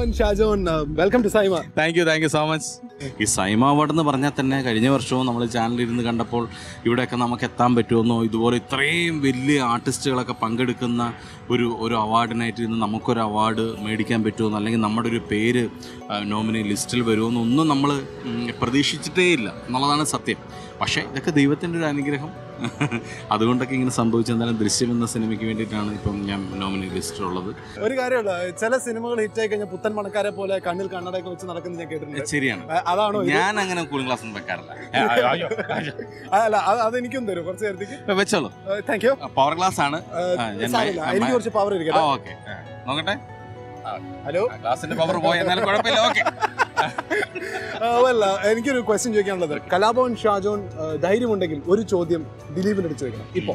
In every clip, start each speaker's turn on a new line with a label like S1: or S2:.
S1: and Shajon, welcome to Saima.
S2: Thank you so much. ഈ Saima award എന്ന് പറഞ്ഞാൽ തന്നെ കഴിഞ്ഞ വർഷവും നമ്മൾ ചാനലിരുന്ന് കണ്ടപ്പോൾ ഇവിടെയൊക്കെ നമുക്ക് എത്താൻ പറ്റുമെന്നോ, ഇതുപോലെ ഇത്രയും വലിയ ആർട്ടിസ്റ്റുകളൊക്കെ പങ്കെടുക്കുന്ന ഒരു അവാർഡിനായിട്ട് ഇന്ന് നമുക്കൊരു അവാർഡ് മേടിക്കാൻ പറ്റുമെന്നോ, അല്ലെങ്കിൽ നമ്മുടെ ഒരു പേര് നോമിനി ലിസ്റ്റിൽ വരുമെന്നൊന്നും നമ്മൾ പ്രതീക്ഷിച്ചിട്ടേ ഇല്ല എന്നുള്ളതാണ് സത്യം. പക്ഷേ ഇതൊക്കെ ദൈവത്തിൻ്റെ ഒരു അനുഗ്രഹം. അതുകൊണ്ടൊക്കെ ഇങ്ങനെ സംഭവിച്ചെന്നാലും ദൃശ്യം എന്ന സിനിമയ്ക്ക് വേണ്ടിയിട്ടാണ് ഇപ്പം ഞാൻ നോമിനി ലിസ്റ്റിലുള്ളത്.
S1: ഒരു കാര്യമുള്ള ചില സിനിമകൾ ഹിറ്റായി കഴിഞ്ഞാൽ പുത്തൻ മണക്കാരെ പോലെ കണ്ണിൽ കണ്ണടയൊക്കെ വെച്ച് നടക്കുന്നത് ഞാൻ കേട്ടിട്ടുണ്ട്.
S2: ശരിയാണ്,
S1: അതാണോ?
S2: ഞാൻ അങ്ങനെ കൂളിംഗ് ഗ്ലാസ് ഒന്നും വെക്കാറില്ല.
S1: അല്ല, അതെനിക്കും തരും കുറച്ച് നേരത്തേക്ക്.
S2: വെച്ചോളൂ.
S1: Thank you.
S2: പവർ ഗ്ലാസ് ആണ്.
S1: എനിക്ക് കുറച്ച് പവർ ഇരിക്കട്ടെ.
S2: ഓക്കെ, നോക്കട്ടെ.
S1: ഹലോ,
S2: ഗ്ലാസിന്റെ പവർ പോയി, എന്നാലും കുഴപ്പമില്ല. ഓക്കെ.
S1: എനിക്കൊരു ക്വസ്റ്റ്യൻ ചോദിക്കാനുള്ളത്, കലാഭവൻ ഷാജോൺ ധൈര്യമുണ്ടെങ്കിൽ ഒരു ചോദ്യം ദിലീപിന്റെ അടുത്ത് ചോദിക്കണം. ഇപ്പൊ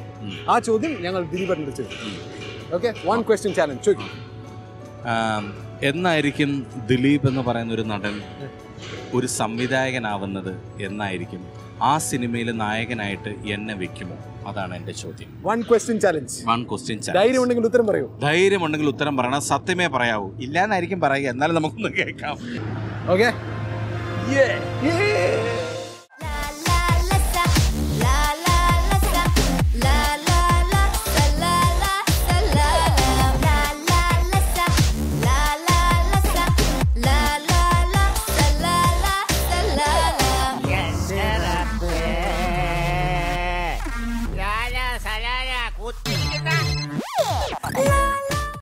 S1: ആ ചോദ്യം ഞങ്ങൾ ദിലീപിന്റെ അടുത്ത് ചോദിക്കും. ഓക്കെ, വൺ ക്വസ്റ്റ്യൻ ചാലഞ്ച് ചോദിക്കും.
S2: എന്നായിരിക്കും ദിലീപ് എന്ന് പറയുന്ന ഒരു നടൻ ഒരു സംവിധായകനാവുന്നത്? എന്നായിരിക്കും ആ സിനിമയിലെ നായകനായിട്ട് എന്നെ വെക്കുമോ? അതാണ് എന്റെ ചോദ്യം.
S1: One question challenge. ധൈര്യമുണ്ടെങ്കിൽ ഉത്തരം പറയൂ.
S2: ധൈര്യമുണ്ടെങ്കിൽ ഉത്തരം പറയണം, സത്യമേ പറയാവൂ. ഇല്ലാന്നായിരിക്കും പറയുക, എന്നാലും നമുക്കൊന്ന് കേൾക്കാം.
S1: ഓക്കെ.